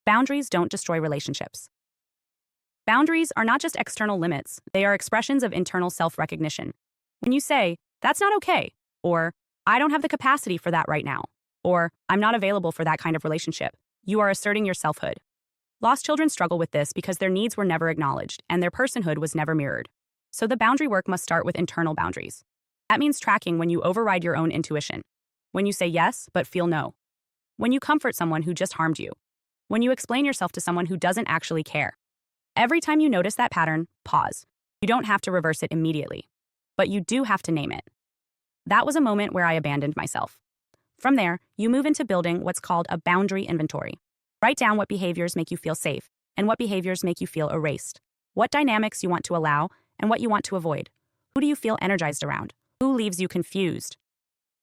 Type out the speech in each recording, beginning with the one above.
Boundaries don't destroy relationships. Boundaries are not just external limits, they are expressions of internal self-recognition. When you say, "That's not okay," or "I don't have the capacity for that right now," or "I'm not available for that kind of relationship," you are asserting your selfhood. Lost children struggle with this because their needs were never acknowledged and their personhood was never mirrored. So the boundary work must start with internal boundaries. That means tracking when you override your own intuition, when you say yes but feel no, when you comfort someone who just harmed you, when you explain yourself to someone who doesn't actually care. Every time you notice that pattern, pause. You don't have to reverse it immediately, but you do have to name it. That was a moment where I abandoned myself. From there, you move into building what's called a boundary inventory. Write down what behaviors make you feel safe and what behaviors make you feel erased, what dynamics you want to allow and what you want to avoid. Who do you feel energized around? Who leaves you confused?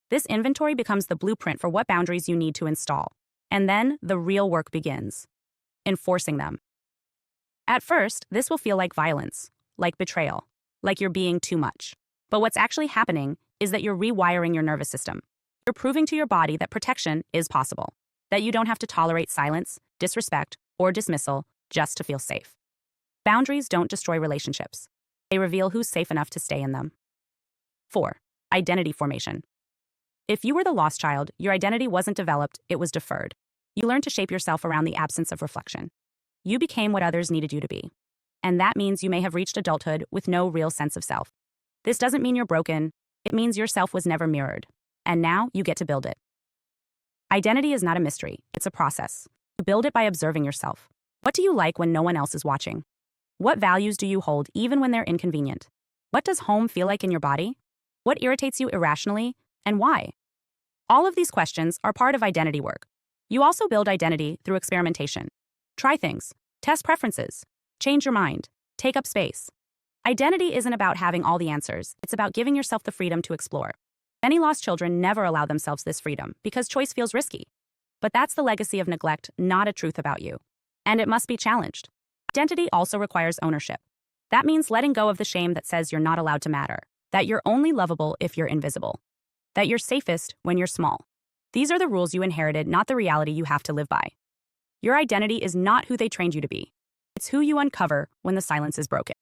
This inventory becomes the blueprint for what boundaries you need to install. And then the real work begins. Enforcing them. At first, this will feel like violence, like betrayal, like you're being too much. But what's actually happening is that you're rewiring your nervous system. You're proving to your body that protection is possible, that you don't have to tolerate silence, disrespect, or dismissal just to feel safe. Boundaries don't destroy relationships. They reveal who's safe enough to stay in them. 4. Identity formation. If you were the lost child, your identity wasn't developed, it was deferred. You learned to shape yourself around the absence of reflection. You became what others needed you to be. And that means you may have reached adulthood with no real sense of self. This doesn't mean you're broken. It means your self was never mirrored. And now you get to build it. Identity is not a mystery, it's a process. You build it by observing yourself. What do you like when no one else is watching? What values do you hold even when they're inconvenient? What does home feel like in your body? What irritates you irrationally, and why? All of these questions are part of identity work. You also build identity through experimentation. Try things, test preferences, change your mind, take up space. Identity isn't about having all the answers, it's about giving yourself the freedom to explore. Many lost children never allow themselves this freedom because choice feels risky. But that's the legacy of neglect, not a truth about you. And it must be challenged. Identity also requires ownership. That means letting go of the shame that says you're not allowed to matter, that you're only lovable if you're invisible, that you're safest when you're small. These are the rules you inherited, not the reality you have to live by. Your identity is not who they trained you to be. It's who you uncover when the silence is broken.